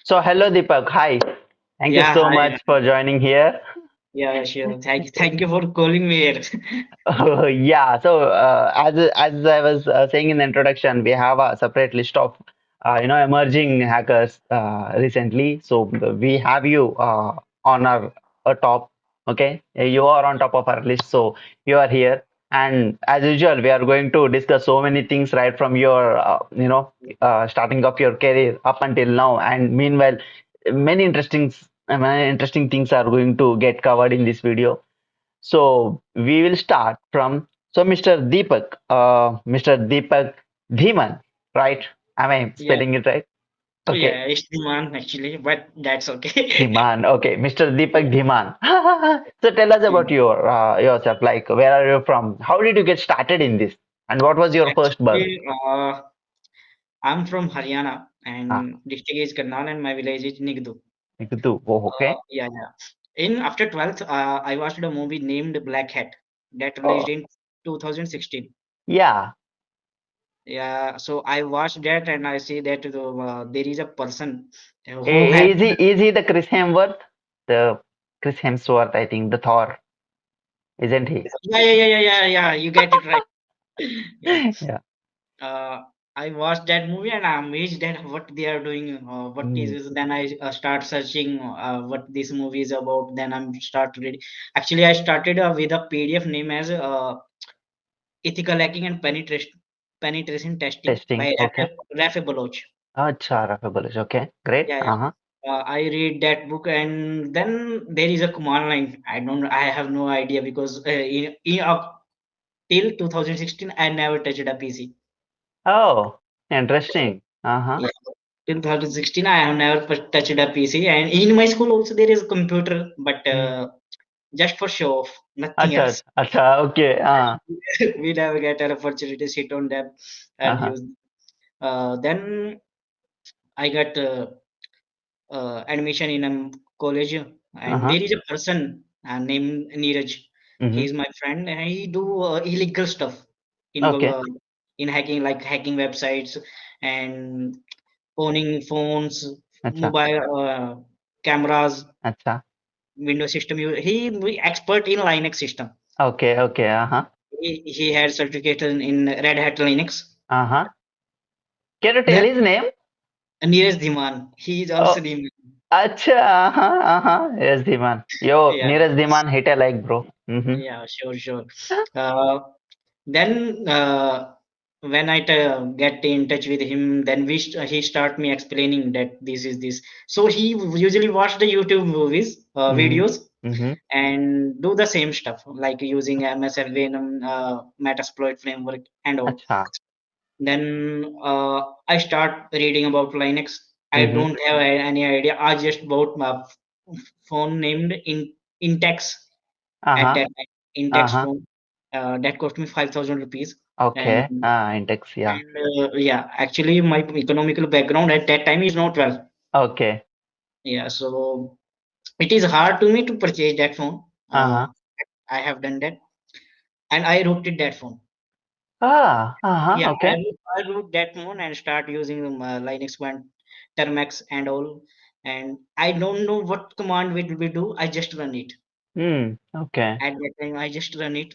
So hello Deepak, hi. Thank you Yeah, so hi. much for joining here. Yeah, sure. Thank you for calling me here. Yeah, so as I was saying in the introduction, we have a separate list of emerging hackers recently. So we have you on our top. Okay, you are on top of our list, so you are here. And as usual, we are going to discuss so many things right from your starting of your career up until now. And meanwhile, many interesting things are going to get covered in this video. So we will start from Mr. Deepak Dhiman, right? Am I Yeah, spelling it right? Okay, yeah, it's Dhiman actually, but that's okay. Dhiman. Okay, Mr. Deepak Yeah. Dhiman. So tell us about Mm. yourself. Like, where are you from? How did you get started in this? And what was your first bug? Actually, I'm from Haryana Ah, and district is Karnal and my village is Nigdu. Nigdu. Oh, okay. Yeah, yeah. In after 12th, I watched a movie named Black Hat that released Oh, in 2016. yeah. Yeah, so I watched that and I see that there is a person who had. Is he the Chris Hemsworth? The Chris Hemsworth, I think, the Thor, isn't he? Yeah, yeah, yeah, yeah, yeah, yeah. You get it right. Yeah. Yeah. uh, I watched that movie and I'm amazed at what they are doing. What is Mm. this? Then I start searching what this movie is about. Then I'm start reading. Actually, I started with a PDF name as Ethical Hacking and Penetration Testing Testing. by Okay. Rafe Baloch. Acha, Rafabolish. Okay, great. Yeah, yeah. Uh-huh. I read that book and then there is a command line. I have no idea because in up till 2016 I never touched a PC. Oh, interesting. Uh-huh. Yeah. Till 2016, I have never touched a PC, and in my school also there is a computer, but Mm. just for show off, nothing Acha, else. acha, okay. We never get an opportunity to sit on them and Uh-huh. use. Then I got admission in a college, and Uh-huh. there is a person named Neeraj. Mm-hmm. He's my friend, and he do illegal stuff in Okay. hacking, like hacking websites and owning phones, Acha, mobile cameras, acha. Windows system. He expert in Linux system. Okay, okay. Uh-huh. He had certificate in Red Hat Linux. Uh-huh. Can you tell Then his name? Neeraj Dhiman. He is also Oh, the acha. Uh-huh. Uh-huh. Yes, Dhiman. Yo, yeah, Neeraj Dhiman hit a like, bro. Mm-hmm. yeah, sure, sure. Uh, then when I get in touch with him, then he start me explaining that this is this. So he usually watch the YouTube movies, Mm-hmm. videos, Mm-hmm. and do the same stuff like using MSF Venom, Metasploit framework, and all. Acha. Then I start reading about Linux. I Mm-hmm. don't have any idea. I just bought my phone named Intex at Uh-huh. that time. Intex Uh-huh. phone that cost me 5,000 rupees. And Okay. Index, yeah. yeah, actually my economical background at that time is not well. Okay. Yeah, so it is hard to me to purchase that phone. Uh-huh. I have done that, and I rooted that phone. Ah, uh-huh. Yeah, Okay. I root that phone and start using Linux one, Termex and all. And I don't know what command will we do. I just run it. Hmm. Okay. At that time, I just run it,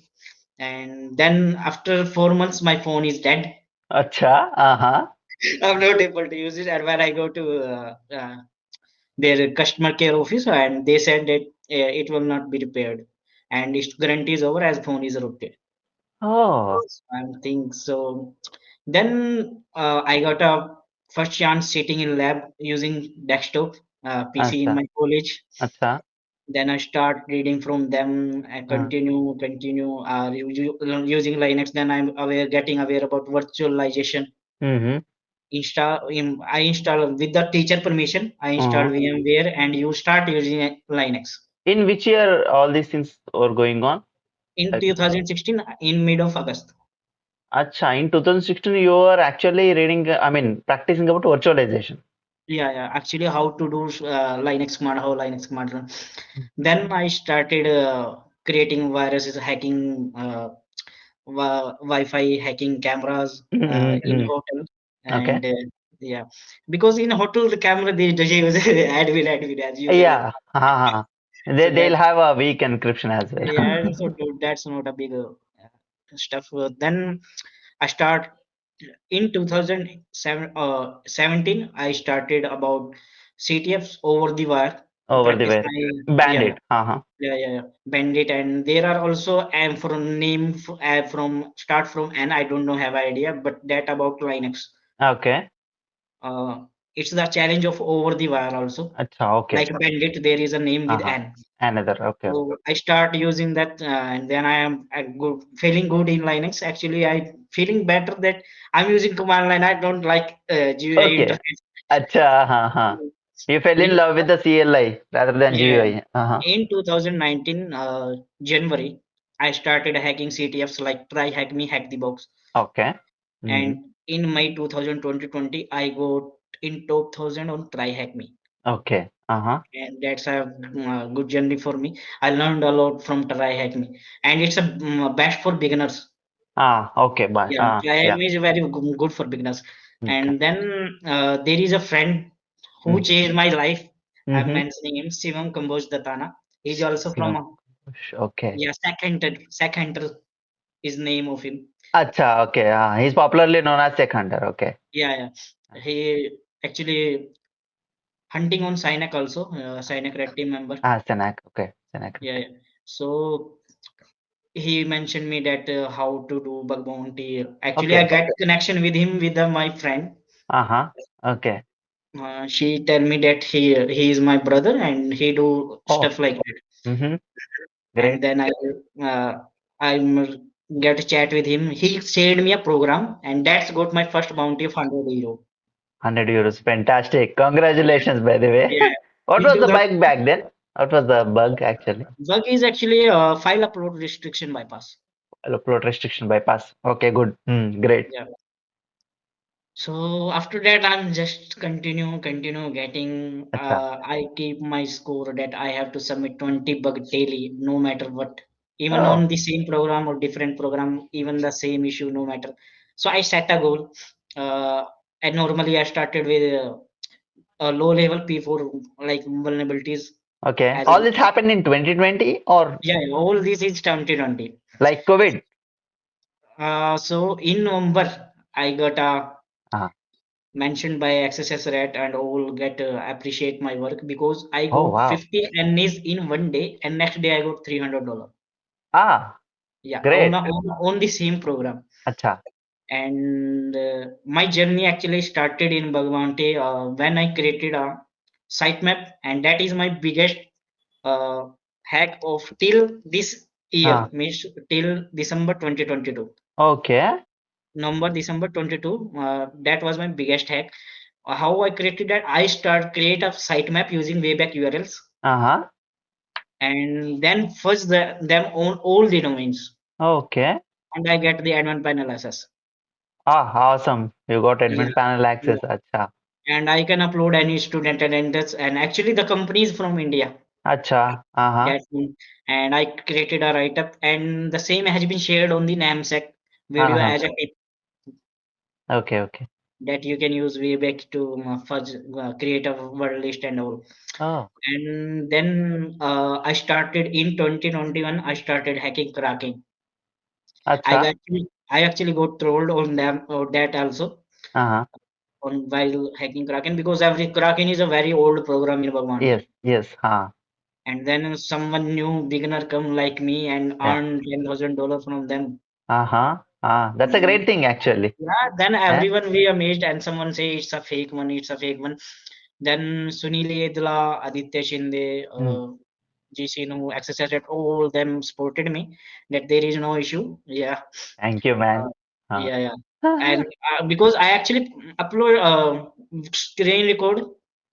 and then after 4 months, my phone is dead. Acha. Uh-huh. I'm not able to use it. And when I go to their customer care office, and they said that it will not be repaired, and its guarantee is over as phone is rooted. Oh. I think so. Then I got a first chance sitting in lab using desktop PC in Acha. my college. Acha. Then I start reading from them and Uh, continue using Linux. Then getting aware about virtualization. mm-hmm. I install with the teacher permission. I install Uh-huh. VMware and you start using Linux. In which year all these things were going on? In Like, 2016, in mid of August. acha, in 2016 you were actually reading, practicing about virtualization. Yeah, yeah. Actually, how to do Linux command, how Linux command run. Then I started creating viruses, hacking Wi-Fi, hacking cameras in Mm-hmm. hotel, Okay. and Yeah, because in hotel the camera they use admin as usually. Yeah. Uh-huh. So They'll that, have a weak encryption as yeah, well. so that's not a big stuff. Then I start in 2007 17. I started about CTFs over the wire to Over the practice way. my, yeah, Bandit. Uh-huh. bandit. And there are also from name from start from, and I don't know have idea, but that about Linux. Okay. It's the challenge of over the wire also. Acha, okay. Like bandit, there is a name with Uh-huh. N. Another. Okay. So I start using that, and then I good, feeling good in Linux. Actually, I feeling better that I'm using command line. I don't like GUI Okay. interface. Acha, uh-huh. You fell in In love with the CLI rather than Yeah, GUI. Uh-huh. in 2019 January, I started hacking CTFs like try hack me, hack the box. Okay. Mm. And in May 2020, I got in top 1000 on try hack me. Okay. Uh-huh. And that's a good journey for me. I learned a lot from try hack me, and it's a best for beginners. Ah, okay. Bye. Yeah, try hack Yeah. me is very good for beginners. Okay. And then there is a friend who Mm. changed my life. I'm Mm-hmm. mentioning him, Sivam Kamboj Datana. He's also from, Sivam. Okay. yeah, Second is name of him. Acha, okay. He's popularly known as Tech Hunter. Okay. Yeah, yeah. He actually hunting on Synac also, Synac red team member. Ah, Senak. Okay. Senak. Yeah, yeah. So he mentioned me that how to do bug bounty. Actually, I Okay. got connection with him with my friend. Uh-huh. Okay. She tell me that he is my brother and he do Oh. stuff like that. Mm-hmm. And Great. then I get a chat with him. He shared me a program, and that's got my first bounty of 100 euro. 100 euros. Fantastic. Yeah, Congratulations, by the way. yeah. What In was the 2000, bug back then? What was the bug actually? bug is actually file upload restriction bypass. Upload restriction bypass. Okay, good. Great. Yeah. So after that, I'm just continue getting. Acha. I keep my score that I have to submit 20 bug daily, no matter what. Even Oh, on the same program or different program, even the same issue, no matter. So I set a goal. Uh, and normally I started with a low level P4 like vulnerabilities okay. as a, All this happened in 2020 or yeah, all this is 2020. like COVID? So in November, I got a Ah. mentioned by XSS Red and all get appreciate my work because I Oh, got wow. 50 NAs in one day and next day I got $300. Ah, Yeah, great. on the same program. Acha. And my journey actually started in Bhagavante when I created a sitemap, and that is my biggest uh, hack of till this year, Ah, means till December 2022. okay. November, December 22, that was my biggest hack. How I created that, I start create a sitemap using Wayback URLs Uh-huh. and then first them on all the domains, Okay. and I get the admin panel access. Ah, awesome. You got Yeah, admin panel yeah. access. Acha. And I can upload any student attendance. And actually, the company is from India. Acha. Uh-huh. That one. And I created a write up, and the same has been shared on the NAMSEC video Uh-huh. as a tip Okay, okay. that you can use Wayback to fudge, create a word list and all. Oh, And then I started in 2021. I started hacking cracking. acha. I actually got trolled on them or that also Uh-huh. on while hacking Kraken because every Kraken is a very old program in Yes, Bhagwanti. yes. And then someone new beginner come like me and Yeah. earn $10,000 from them. Uh-huh. That's a Mm, great thing actually. yeah, then Eh? everyone be amazed and someone say it's a fake one, it's a fake one. Then Sunil Edla, Aditya Shinde, Hmm. GC, no, XSS, all them supported me that there is no issue. Yeah. Thank you, Uh, man. Uh, yeah, yeah. And because I actually upload screen record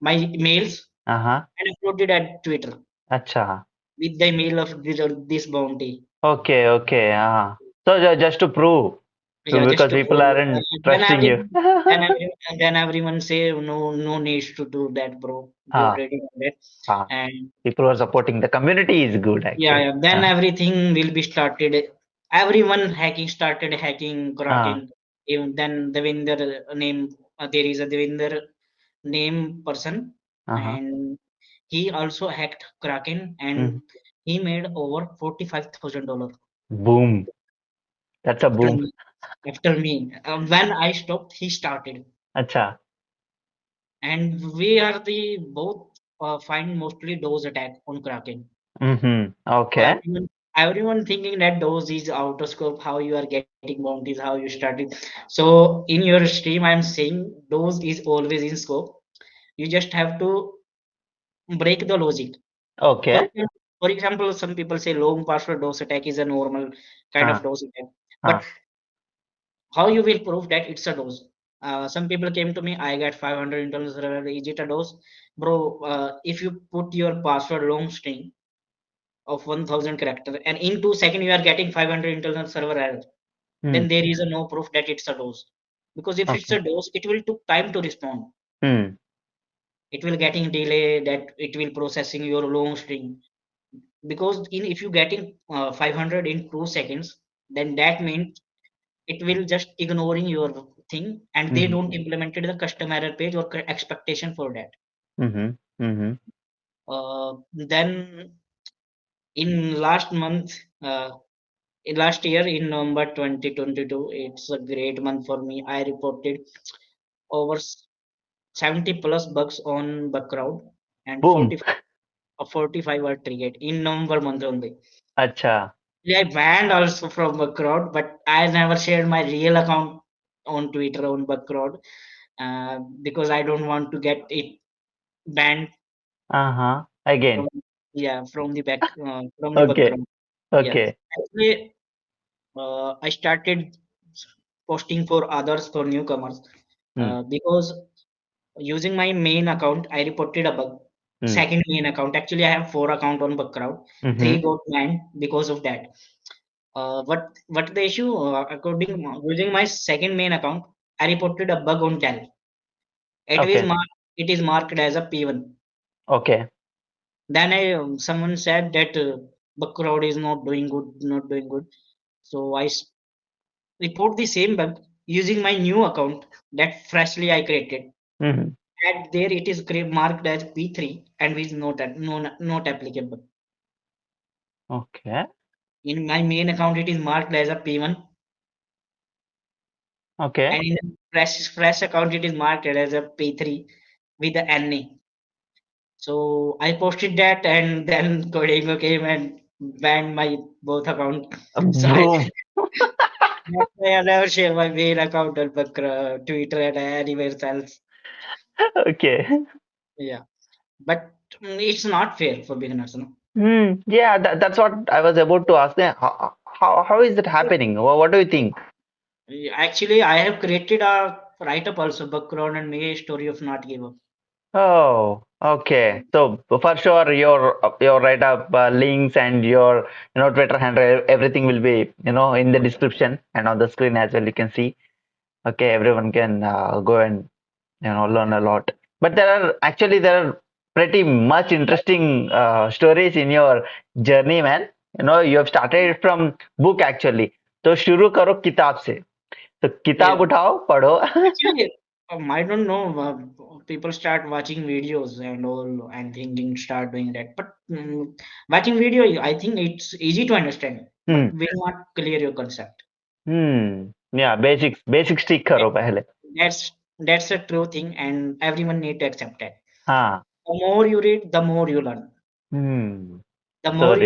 my mails uh-huh. and uploaded at Twitter Acha. with the mail of this bounty. Okay, okay. So just to prove, Yeah, just because to people prove. aren't trusting you. Then everyone say no needs to do that, bro. You Ah, already done that. ah. And People who are supporting the community is good yeah, actually. yeah, then Ah, everything will be started. Everyone hacking started hacking ah. cracking. Even then the vendor name there is a Devinder name person, Uh-huh. and he also hacked Kraken, and Mm. he made over $45,000 Boom. That's a after boom. me. After me, when I stopped, he started, Acha. and we are the both find mostly those attack on Kraken. Mm-hmm. So Okay. everyone thinking that those is out of scope, how you are getting bounties, how you started. So in your stream, I'm saying those is always in scope. You just have to break the logic. For Okay. example, for example, some people say long password DOS attack is a normal kind of Uh, DOS attack. uh. But how you will prove that it's a DOS? Some people came to me, I got 500 internal server, is it a DOS? Bro, if you put your password long string of 1000 character and in 2 seconds you are getting 500 internal server error, Hmm. then there is a no proof that it's a DOS. Because if it's Okay. a DOS, it will took time to respond. Hmm. It will getting delay that it will processing your long string. Because in if you getting 500 in 2 seconds, then that means it will just ignoring your thing, and they Mm-hmm. don't implemented the custom error page or expectation for that. Mm-hmm. Mm-hmm. Then in last month, in last year in November 2022, it's a great month for me. I reported over 70 plus bugs on Backrowd, and Boom. 45 were triggered in November month only. Acha. Yeah, I banned also from Backrowd, but I never shared my real account on Twitter on Backrowd, because I don't want to get it banned Uh-huh. from, Again. yeah, from the Okay. background. Yeah, Okay. actually, I started posting for others, for newcomers, Hmm. because using my main account, I reported a bug. Hmm. Second main account, actually, I have four account on Backrowd. Three Mm-hmm. got banned because of that. What the issue? According using my second main account, I reported a bug on Dell. Okay. It is marked as a P1. Okay. Then someone said that Backrowd is not doing good, not doing good. So report the same bug using my new account that freshly I created. Mm-hmm. And there it is marked as P3 and is not applicable. Okay. In my main account, it is marked as a P1, Okay. and in the fresh account, it is marked as a P3 with the NA. So I posted that, and then Codingo came and banned my both account. So Boom. that's why I never share my main account on Twitter and anywhere else. Okay. Yeah, but it's not fair for beginners, no? Hmm. Yeah, that's what I was about to ask. How is it happening? What do you think? Yeah, actually, I have created a write-up also, background and may story of not give up. Oh, okay. So for sure, your write up links and your Twitter handle, everything will be in the description and on the screen as well. You can see. Okay, everyone can go and learn a lot. But there are pretty much interesting stories in your journey, man. You have started it from book actually. तो शुरू करो किताब से. तो Yeah. किताब उठाओ पढ़ो. Actually, I don't know. People start watching videos and all, and thinking start doing that. But watching video, I think it's easy to understand, Hmm. but will not clear your concept. Yeah, basics ठीक That- करो पहले. that's a true thing, and everyone need to accept that. हाँ. The more you read, the more you learn. Hmm. The So more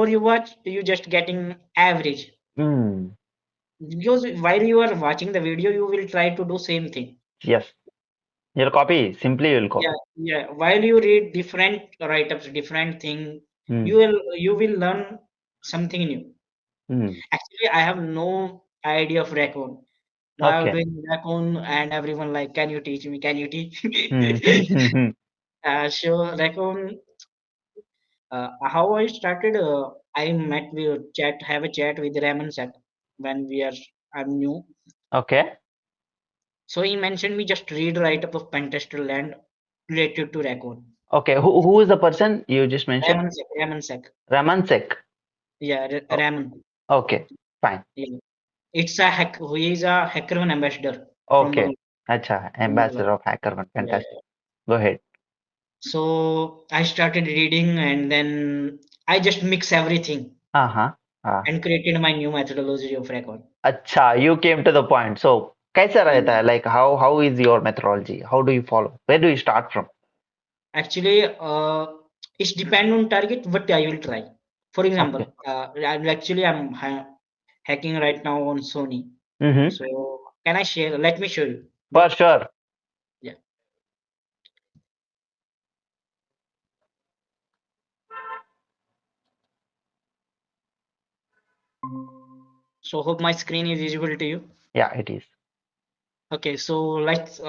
you read. watch, you just getting average. Hmm. Because while you are watching the video, you will try to do same thing. Yes. You'll copy. Simply you'll Yeah, copy. yeah. While you read different write-ups, different thing, Hmm. you will learn something new. Hmm. Actually, I have no idea of raccoon. Now I'm Okay. doing raccoon, and everyone like, can you teach me? Can you teach Hmm. me? So raccoon. How I started? I met with have a chat with Raman Sek when I'm new. Okay. So he mentioned me just read write-up of Pentester land related to raccoon. Okay. Who is the person you just mentioned? Raman Sek. Raman Sek. Yeah, Oh, Raman. okay. Fine. Yeah. It's a hack. He is a Hackerman ambassador from Okay. Bangladesh. Acha, ambassador of HackerOne. Yeah, Fantastic. Go ahead. so I started reading and then I just mix everything Uh-huh. Ah. and created my new methodology of record. Acha, you came to the point. So, kaisa रहता है? Like, how is your methodology? How do you follow? Where do you start from? Actually, it's depend on target what I will try. For Okay. example, I'm hacking right now on Sony. Mm-hmm. So can I share? Let me show you. For Wait. sure. Yeah. So hope my screen is visible to you. Yeah, it is. Okay. So let's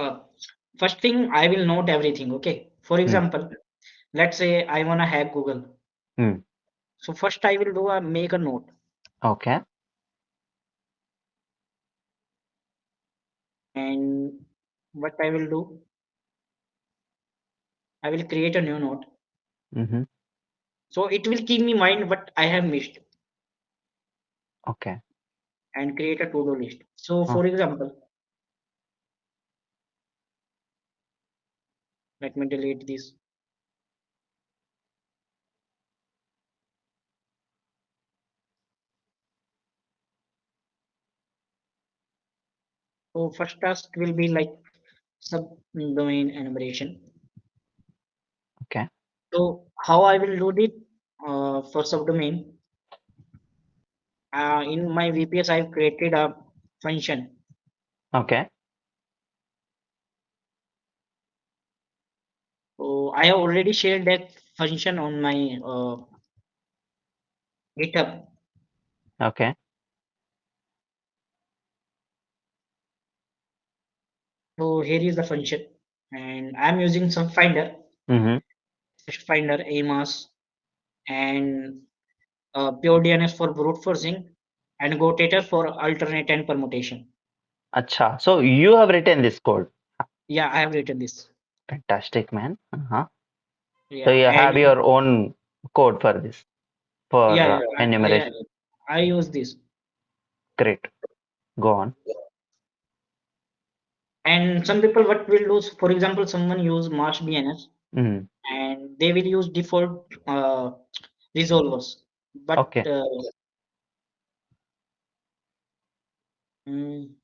first thing I will note everything. Okay. For Hmm. example, let's say I wanna hack Google. Hmm. So first I will do a make a note, Okay. and what I will do, I will create a new note. Mm-hmm. So it will keep me mind what I have missed Okay. and create a to-do list. So Oh, for example, let me delete this. So first task will be like subdomain enumeration. okay. So how I will do it for subdomain? In my VPS, I've created a function. Okay. So I have already shared that function on my GitHub. Okay. So here is the function, and I'm using some finder, Mm-hmm. finder, AMAS, and pure DNS for brute forcing, and GoTator for alternate and permutation. Acha. So you have written this code. Yeah, I have written this. Fantastic, man. Uh-huh. So Yeah, you and have your own code for this, yeah, for yeah, yeah. enumeration. I use this. Great. Go on. And some people what will do, for example, someone use March DNS Mm. and they will use default resolvers. But Okay. mm,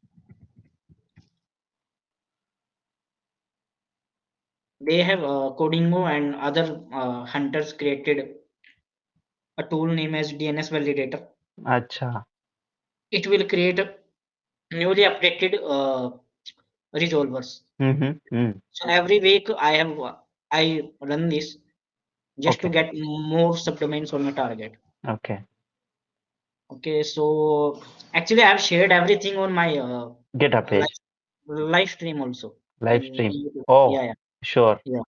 they have Codingo and other hunters created a tool named as DNS validator. Acha. It will create a newly updated resolvers. Mm-hmm. Mm. So every week I run this just to Okay. get more subdomains on the target. Okay. Okay, so actually I've shared everything on my GitHub live, page. live stream also Live in stream. YouTube. Yeah, Oh, yeah, sure. yeah.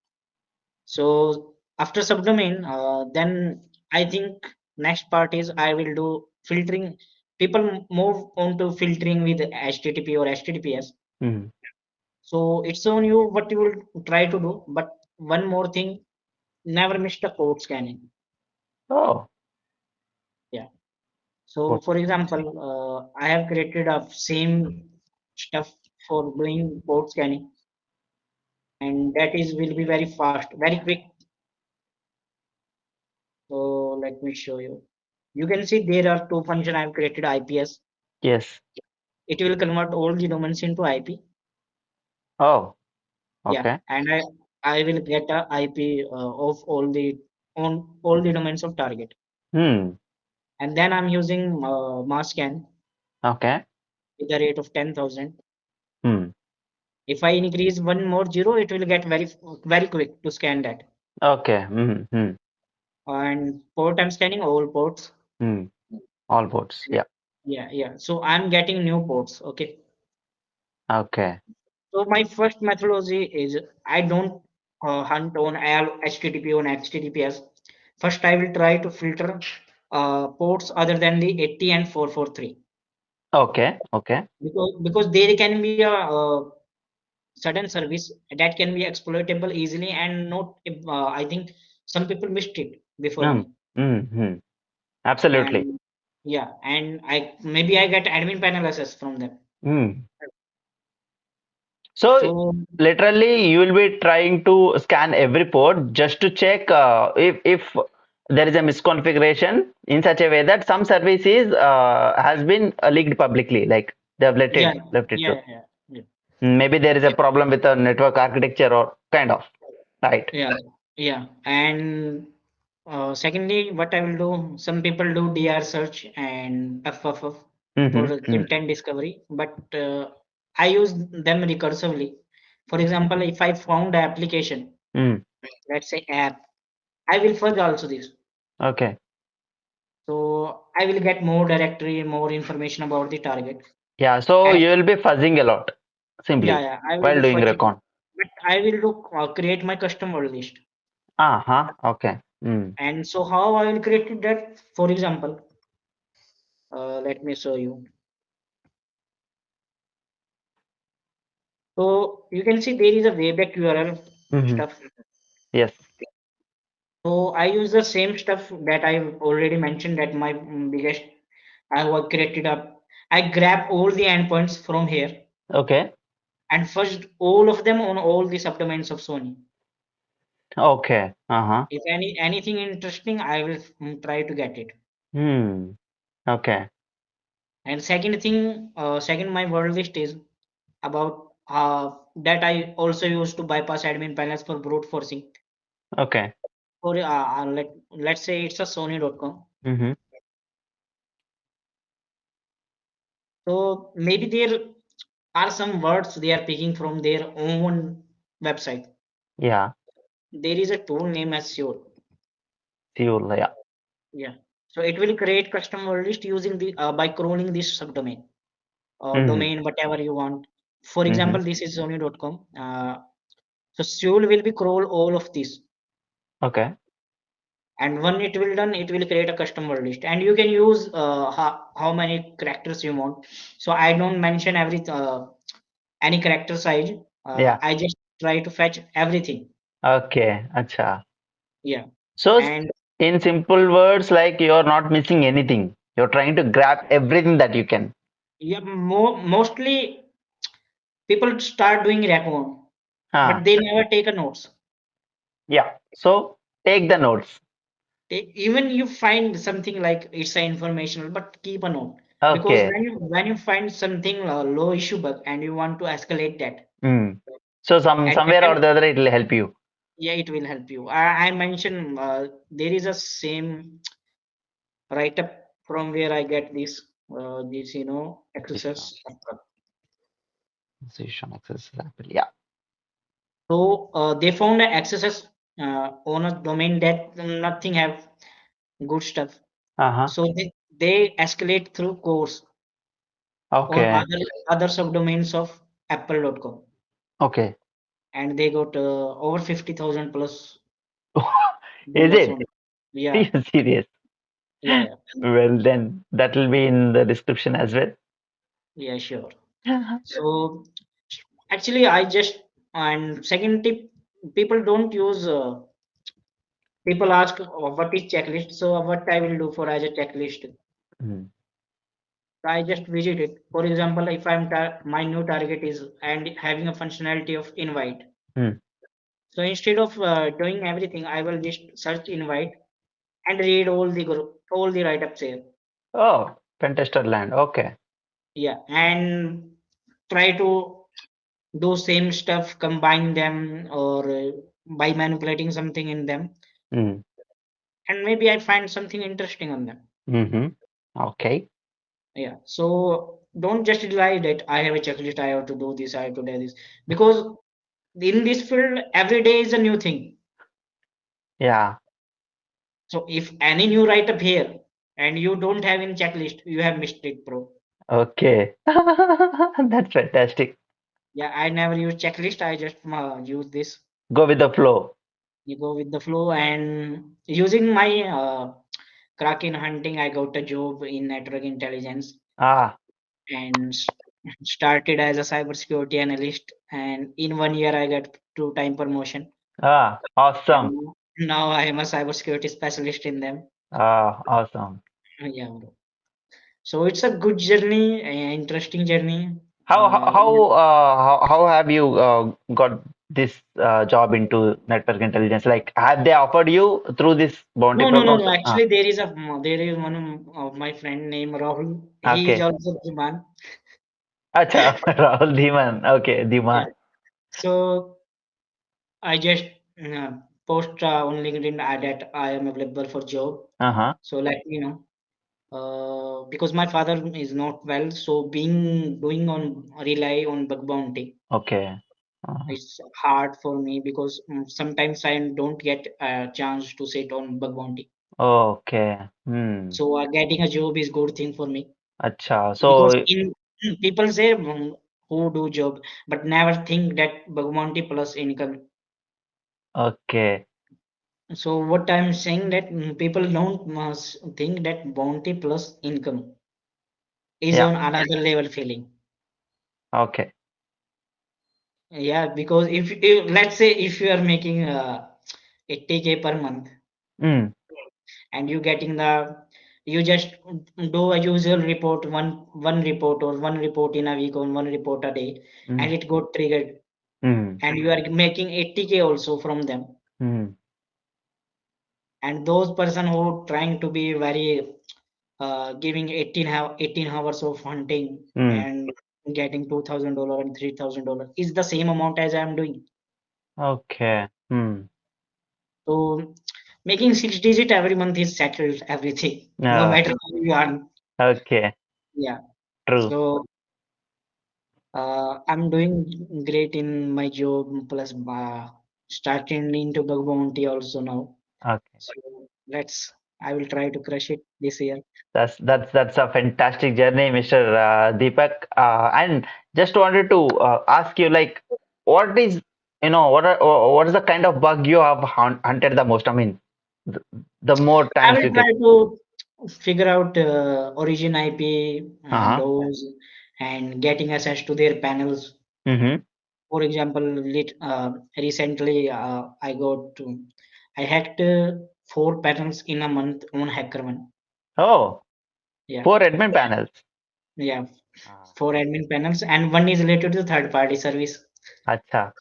So after subdomain, then I think next part is I will do filtering. People move on to filtering with HTTP or HTTPS. Mm. So it's on you what you will try to do. But one more thing, never miss the code scanning. Oh, Yeah. So good. for example, I have created a same stuff for doing code scanning, and that is will be very fast, very quick. So let me show you. You can see there are two functions I have created IPS. Yes. It will convert all the domains into IP. Oh, Yeah, okay. and I will get a IP of all the on all the domains of target. Hmm. And then I'm using mass scan Okay. with the rate of 10,000. Hmm. If I increase one more zero, it will get very quick to scan that. Okay. Mm-hmm. Hmm. And port I'm scanning all ports. Hmm. All boats. Yeah. Yeah, yeah. So I'm getting new ports. Okay. Okay. So my first methodology is I don't hunt on all HTTP on HTTPS. First, I will try to filter ports other than the 80 and 443 Okay. Okay. because there can be a sudden service that can be exploitable easily and not. I think some people missed it before Hmm. me, Mm-hmm. Absolutely. and yeah, and I maybe I get admin panel access from them. Hmm. So So literally, you will be trying to scan every port just to check if there is a misconfiguration in such a way that some service is has been leaked publicly, like they have yeah, left it yeah, to. yeah, yeah, Maybe there is a problem with the network architecture or kind of, right? yeah, yeah. And secondly, what I will do, some people do DR search and FFF for Mm-hmm. the Mm. content discovery, but I use them recursively. For example, if I found an application, Mm. let's say app, I will further also this. Okay. So I will get more directory, more information about the target. Yeah. So And you will be fuzzing a lot, yeah, simply yeah, I will while do doing fudging, recon. but I will do create my custom word list. Uh-huh. Okay. Mm. And so how I will create that? For example, let me show you. So you can see there is a wayback URL Mm-hmm. stuff. Yes. So I use the same stuff that I already mentioned that my biggest I have created up. I grab all the endpoints from here Okay. and fudged all of them on all the subdomains of Sony. Okay. Uh-huh. If anything interesting, I will try to get it. Hmm. Okay. And second thing, second my word list is about that I also use to bypass admin panels for brute forcing. Okay. For let's say it's a Sony.com. Mm-hmm. So maybe there are some words they are picking from their own website. Yeah. There is a tool named as Sure. Fuel. Yeah. Yeah. So it will create custom word list using the by crawling this subdomain or Mm-hmm. domain, whatever you want. For Mm-hmm. example, this is Sony.com. So Sure will be crawl all of this. Okay. And when it will done, it will create a custom word list, and you can use how many characters you want. So I don't mention any character size. Yeah. I just try to fetch everything. Okay. Acha. Yeah. So And in simple words, like you're not missing anything. You're trying to grab everything that you can. yeah, mostly people start doing recon, but Ah. they never take a notes. Yeah. So take the notes. Even you find something like it's a informational, but keep a note, because Okay. when you find something low issue bug and you want to escalate that, Mm. So at that somewhere or time, the other it will help you. yeah, it will help you. I mentioned there is a same write up from where I get this Decision. access. Decision access rapidly. Yeah. So they found an accesses on a domain that nothing have good stuff. Uh-huh. So they escalate through course on Okay. other subdomains of apple.com, Okay. and they got over 50,000 plus Is dollars it? on. Yeah, Are you serious? yeah, yeah, Well, then that will be in the description as well. yeah, sure. So actually, I just and second tip, people don't use. People ask what is checklist. So what I will do for as a checklist, Mm. I just visit it. For example, if my new target is and having a functionality of invite. Mm. So instead of doing everything, I will just search invite and read all the write-ups here. Oh, Pentester land. Okay. Yeah, and try to do same stuff, combine them, or by manipulating something in them, Mm. and maybe I find something interesting on them. Mm-hmm. Okay. Yeah, so don't just rely that I have a checklist, I have to do this, I have to do this, because in this field, every day is a new thing. Yeah. So if any new write-up here and you don't have in checklist, you have missed it, bro. Okay. That's fantastic. Yeah, I never use checklist. I just use this. Go with the flow. You go with the flow, and using my Kraken hunting, I got a job in network intelligence Ah. and started as a cybersecurity analyst. And in 1 year, I got 2 time promotion. Ah. Awesome. And now I am a cybersecurity specialist in them. Ah. Awesome. Yeah, bro. So it's a good journey, an interesting journey. Yeah. How have you got this job into network intelligence? Like, have they offered you through this bounty No, no, no, programs? no. Actually, there is one of my friend named Rahul. He is Okay. also Dhiman. Acha, Rahul Dhiman. Okay, Yeah. Dhiman. So I just post on LinkedIn that I am available for job. Uh-huh. So let me know. Because my father is not well, so being doing on rely on bug bounty, Okay. Uh-huh. it's hard for me because sometimes I don't get a chance to sit on bug bounty. Okay. Hmm. So getting a job is good thing for me Acha. because So, in people say who do job but never think that bug bounty plus income. okay. So what I'm saying that people don't must think that bounty plus income is Yeah. on another level feeling. Okay. Yeah, because if let's say if you are making 80K per month Hmm. and you just do a usual report, one report in a week or one report a day, Hmm. and it got triggered, Hmm. and you are making 80K also from them, Hmm. and those person who trying to be very giving 18 hours of hunting Hmm. and getting $2,000 and $3,000 is the same amount as I am doing. Okay. Hmm. So making 6 digit every month is settled everything, no No. matter how you earn. Okay. Yeah. True. So I'm doing great in my job plus starting into bug bounty also now. Okay. So I will try to crush it this year. That's a fantastic journey, Mr. Deepak. And just wanted to ask you, like, what is, what is the kind of bug you have hunted the most? I mean, the, the more I times will you try get. to figure out origin IP, Uh-huh. those, and getting access to their panels. Mm-hmm. For example, recently I hacked 4 panels in a month on HackerOne. Oh, Yeah, 4 admin panels. yeah, Ah, 4 admin panels, and one is related to third party service. acha.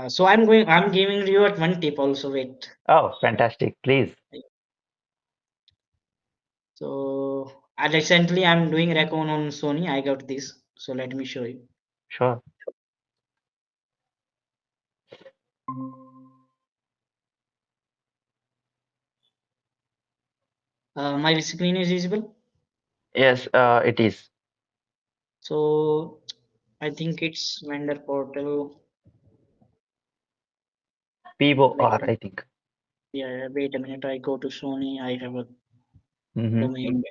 So I'm giving you one tip also. Wait. Oh, fantastic. Please. So recently I'm doing recon on Sony. I got this. So let me show you. Sure. My screen is visible. Yes, it is. So I think it's vendor portal. POR, Wait, I think. yeah, wait a minute. I go to Sony. I have a Mm-hmm. domain.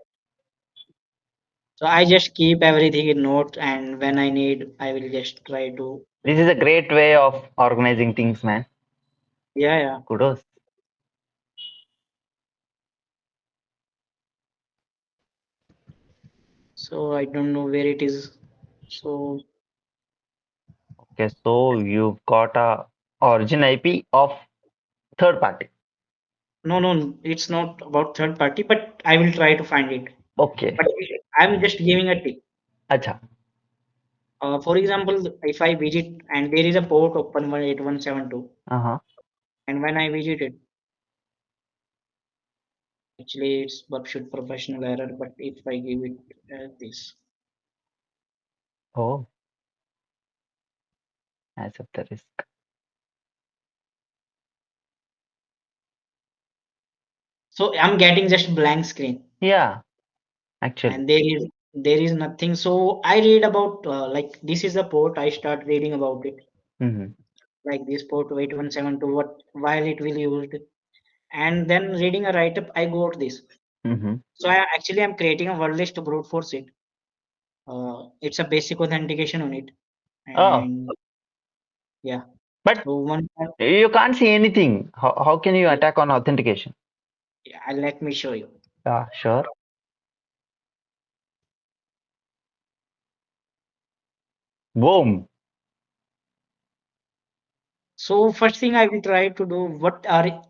So I just keep everything in note, and when I need, I will just try to. This is a great way of organizing things, man. Yeah, yeah. Kudos. So I don't know where it is. So Okay, so you've got a origin IP of third party. no, no, it's not about third party, but I will try to find it. Okay. But I'm just giving a tip. Acha. For example, if I visit and there is a port open 18172, Uh-huh. and when I visit it, actually it's should professional error. But if I give it this, Oh, accept the risk. so I'm getting just blank screen. Yeah, actually. And there is nothing, so I read about like this is the port, I start reading about it, Mm-hmm. like this port 8172, what while it will used, and then reading a write-up I got this. Mm-hmm. So I actually am creating a word list to brute force it. It's a basic authentication on it, Oh, and yeah. but So one time, you can't see anything. How can you yeah, attack on authentication? yeah, let me show you. Yeah, sure. Boom. So first thing I will try to do, what are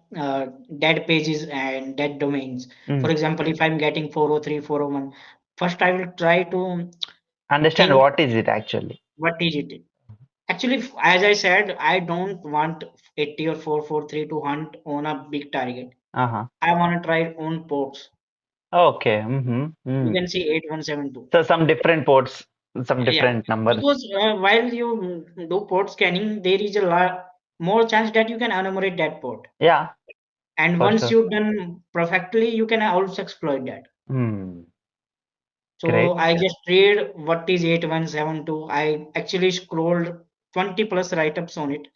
dead pages and dead domains. For Mm. example, if I'm getting 403, 401, first I will try to Understand think what is it actually? what is it. Actually, as I said, I don't want 80 or 443 to hunt on a big target. Uh-huh. I want to try on ports. Okay. Mm-hmm. You Mm. can see 8172. So some different ports, some Yeah, different numbers. because while you do port scanning, there is a lot more chance that you can enumerate that port. Yeah, And for once sure. you've done perfectly, you can also exploit that. Hmm. So Great. I just read what is 8172. I actually scrolled 20 plus write-ups on it,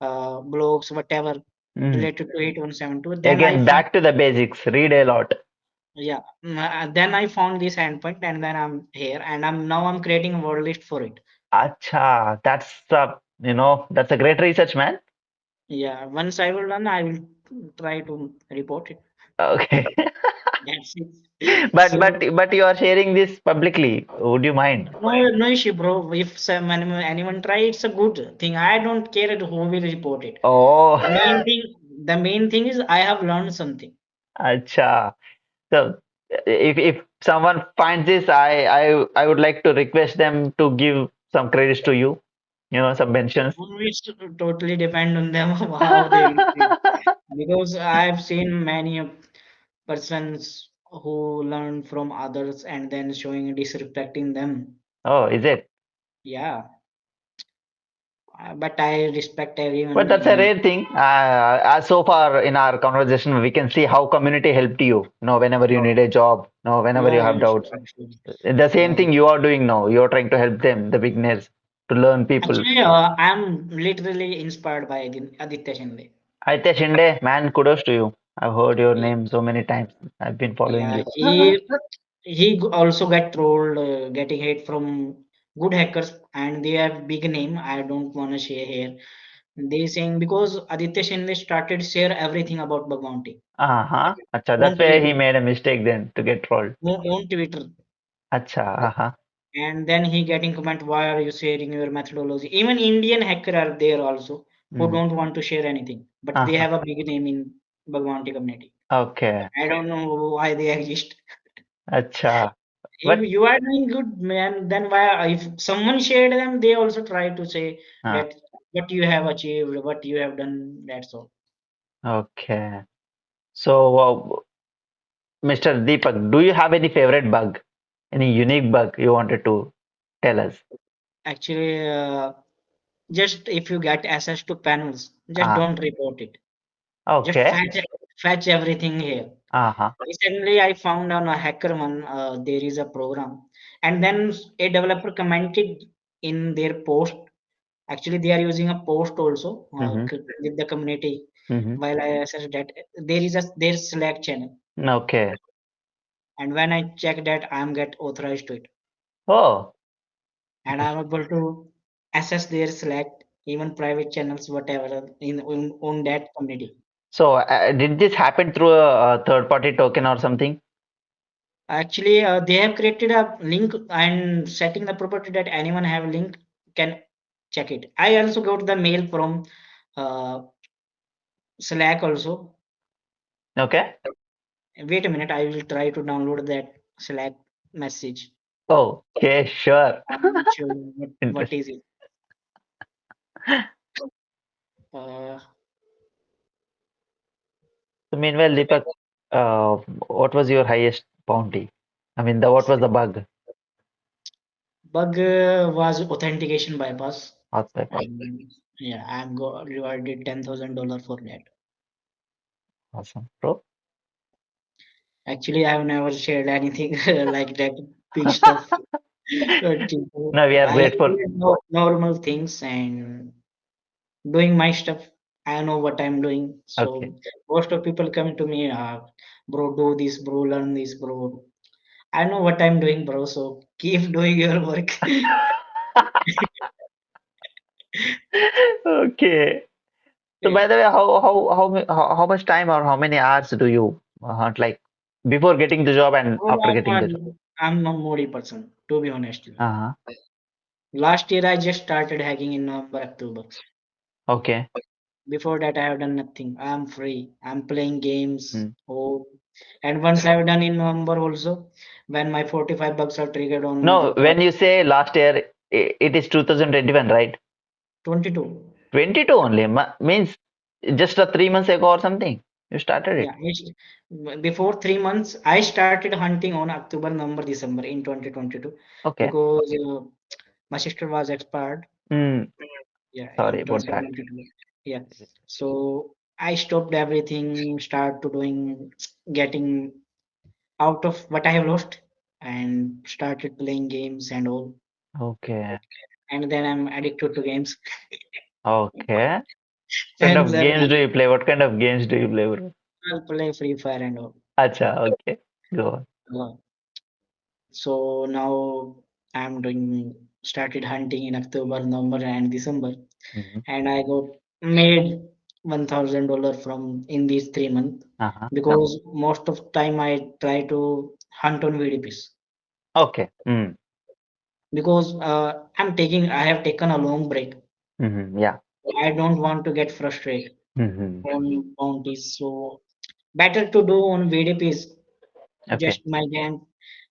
blogs, whatever Mm. related to 8172. Then I Again, found, back to the basics. Read a lot. yeah, then I found this endpoint, and then I'm here, and I'm creating a word list for it. Acha, that's a great research, man. Yeah, once I will done, I will try to report it. Okay. That's it. But but So but you are sharing this publicly. Would you mind? no issue, bro. If anyone try, it's a good thing. I don't care who will report it. Oh, The main thing, the main thing is I have learned something. acha. So if someone finds this, I would like to request them to give some credits to you. Some mentions. It's totally depend on them how they will treat. Because I've seen many persons who learn from others and then showing disrespecting them. Oh, is it? Yeah, but I respect But everyone. that's a rare thing. As so far in our conversation, we can see how community helped you. Whenever you need a job, whenever you Yeah, have yeah, sure, doubts. sure. The same Uh, thing you are doing now. You are trying to help them, the beginners, to learn people. Actually, I'm literally inspired by Aditya Shinde. Aite Shinde, man, kudos to you. I've heard your He- name so many times. I've been following Yeah, you. also get trolled, getting hate from good hackers, and they have big name. I don't want to share here. They saying because Aditya Shinde started share everything about bug bounty Uh-huh. Acha, on that's where he Twitter, made a mistake then to get trolled. on Twitter, Acha, uh-huh. and then he getting comment, why are you sharing your methodology? Even Indian hacker are there also who Mm. don't want to share anything, but they Uh-huh. have a big name in bug bounty community. Okay. I don't know why they exist. Acha. If But you are doing good, man, then why? If someone shared them, they also try to say uh, that what you have achieved, what you have done. That's all. okay. So, Mr. Deepak, do you have any favorite bug? Any unique bug you wanted to tell us? Actually, just if you get access to panels, just Ah, don't report it. Just okay. fetch everything here. Uh-huh. Recently, I found on a hacker one, there is a program, and then a developer commented in their post. Actually, they are using a post also Mm-hmm. with the community. Mm-hmm. While I assess that there is a their Slack channel, Okay. and when I check that, I'm get authorized to it, Oh, and I'm able to access their Slack, even private channels, whatever on that community. so did this happen through a third-party token or something? Actually, they have created a link and setting the property that anyone have link can check it. I also got the mail from uh, Slack also. Okay. Wait a minute, I will try to download that Slack message. Okay, sure. I'm not sure what Interesting. is it. Uh, So meanwhile, Deepak, uh, what was your highest bounty? I mean, what was the bug? Bug was authentication bypass, Hot bypass. and yeah, I'm got rewarded $10,000 for that. Awesome, bro. Actually, I've never shared anything like that big stuff. To No, we are I grateful. do normal things and doing my stuff. I know what I'm doing. Okay. So most of people come to me, bro, do this, bro, learn this, bro. I know what I'm doing, bro. So keep doing your work. Okay. So Yeah. by the way, how much time or how many hours do you hunt like before getting the job and Oh, after getting the job? I'm a moody person, to be honest. Uh-huh. Last year I just started hacking in November, October. Okay. Before that I have done nothing. I'm free. I'm playing games. Mm. Oh. And once I've done in November also, when my 45 bucks are triggered on the No, card, when you say last year, it is 2021, right? 22. 22 only. Means just a 3 months ago or something. You started it. Yeah, before 3 months, I started hunting on October, November, December in 2022 Okay. because my sister was expired. Hmm. Yeah, Sorry in about that. 2022. Yeah, so I stopped everything, start to doing getting out of what I have lost, and started playing games and all. Okay. And then I'm addicted to games Okay. What kind and of then games do you play? What kind of games do you play, bro? I'll play Free Fire and all. Acha, okay. Go on. Uh, So now I'm doing started hunting in October, November, and December, Mm-hmm. and I got made $1,000 from in these 3 months Uh-huh. because most of time I try to hunt on VDPs Okay. Mm. because I have taken a long break. Mm-hmm. Yeah. I don't want to get frustrated Mm-hmm. on bounties, so better to do on VDPs. Okay. Just my hand,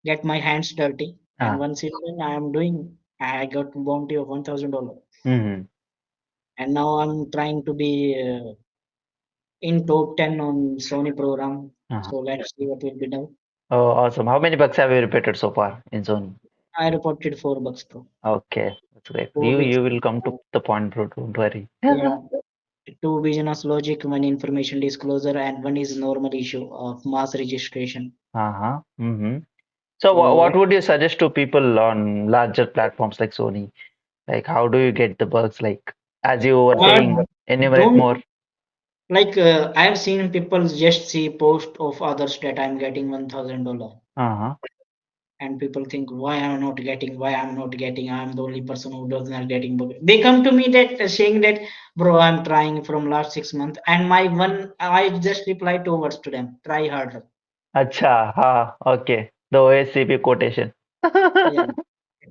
get my hands dirty, and Uh, once it's done, I am doing. I got bounty of $1,000, mm-hmm. and now I'm trying to be in top 10 on Sony program. Uh-huh. So let's see what will be done. Oh, awesome. How many bucks have you repeated so far in zone? I reported $4, bro. Okay. That's great. Two You bits. will come to the point, bro. Don't worry. Yeah, two business logic, one information disclosure, and one is normal issue of mass registration. Uh-huh. Mm-hmm. So So what would you suggest to people on larger platforms like Sony? Like how do you get the bugs? Like as you were but saying, enumerate more. don't like I have seen people just see post of others that I'm getting $1,000. Uh-huh. And people think why I'm not getting, I'm the only person who does not getting book. They come to me that saying that, bro, I'm trying from last 6 months, and my one I just reply two words to them: try harder. Acha, ha, okay. The OSCP quotation. Yeah,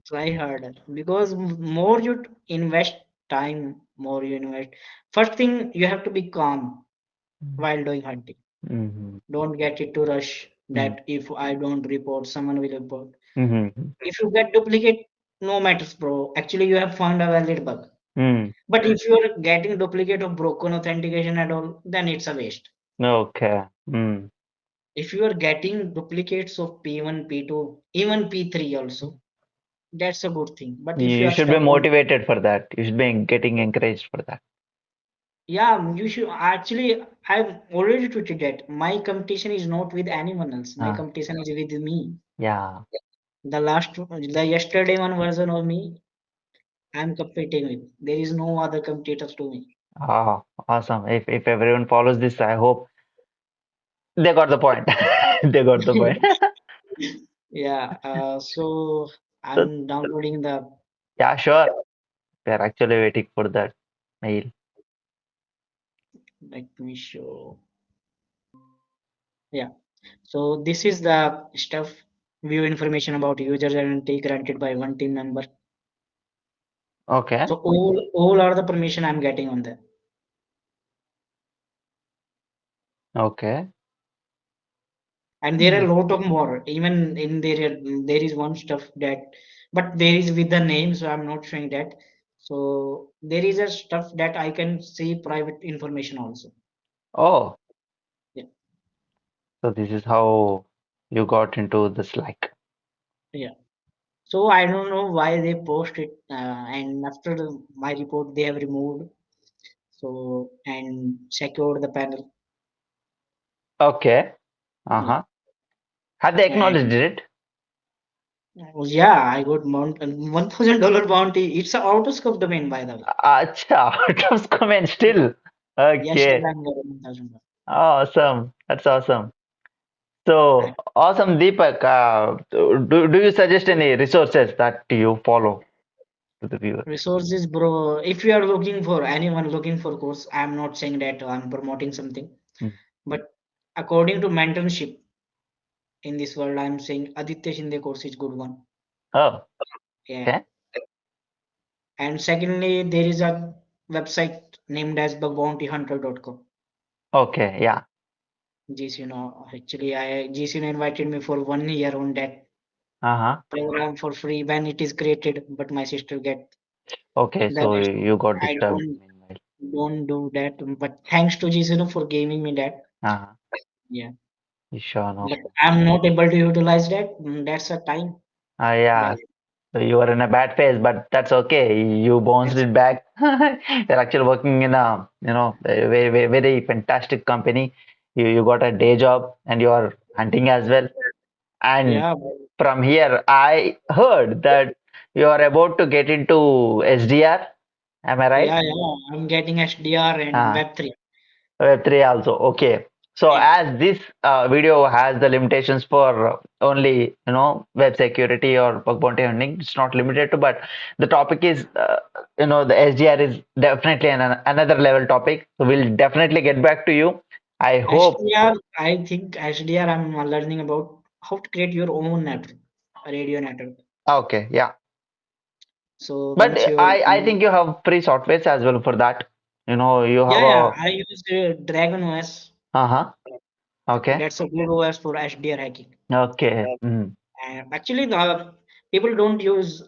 try harder because more you invest time, more you invest. First thing, you have to be calm while doing hunting. Mm-hmm. Don't get it to rush that if I don't report, someone will report. Mm-hmm. If you get duplicate, no matters, bro. Actually, you have found a valid bug. Mm. But if you are getting duplicate of broken authentication at all, then it's a waste. Okay. Mm. If you are getting duplicates of P1, P2, even P3 also, that's a good thing. But if you You are should be stuck on, motivated for that. You should be getting encouraged for that. yeah, you should actually. I've already tweeted that my competition is not with anyone else. My Ah, competition is with me. yeah. The yesterday one version of me, I'm competing with. There is no other competitors to me. Ah, awesome. If everyone follows this, I hope they got the point. They got the point. Yeah, so So I'm downloading the, yeah, sure. We are actually waiting for that mail. let me show. Yeah, so this is the stuff, view information about users identity granted by one team member. Okay. So all are the permission I'm getting on there. Okay. And there are Hmm. a lot of more. Even in there is one stuff that, but there is with the name, so I'm not showing that. So there is a stuff that I can see private information also. Oh, Yeah, so this is how you got into the Slack. yeah. So I don't know why they post it, and after my report, they have removed. So and secured the panel. Okay. Yeah, Uh-huh. Have they and acknowledged it? yeah, I got $1,000 bounty. It's a out of scope domain, by the way. Acha, out of comment still. Yes, sir, Okay. I'm getting $1,000. Awesome. That's awesome. So awesome, Deepak. Do you suggest any resources that you follow to the viewer? Resources, bro. If you are looking for anyone looking for course, I'm not saying that I'm promoting something, Mm. but according to mentorship in this world, I'm saying Aditya Shinde course is good one. Oh, Yeah. okay. And secondly, there is a website named as bugbountyhunter.com. Okay, yeah. GCNO. Actually, GCNO invited me for 1 year on that Uh-huh. program for free when it is created, but my sister get Okay, the so rest. you got I disturbed don't meanwhile. don't do that. But thanks to GCNO for giving me that. Uh-huh. Yeah. Sure, no But problem. I'm not able to utilize that. That's a time. Yeah, That so you were in a bad phase, but that's okay. You bounced that's it back. You're actually working in a, a very, very, very fantastic company. You got a day job and you are hunting as well. And yeah, from here, I heard that you are about to get into SDR. Am I right? yeah. I'm getting HDR and Uh, Web3. Web3 also. Okay. So Yeah. as this video has the limitations for only, web security or bug bounty hunting, it's not limited to, but the topic is, the SDR is definitely another level topic. So we'll definitely get back to you. I hope. HDR, I think HDR, I'm learning about how to create your own network, a radio network. Okay, yeah. So But once you're, I think you have free softwares as well for that. You have yeah, a, I use Dragon OS. uh-huh. Okay. That's a good OS for HDR hacking. Okay. Mm. Actually, the people don't use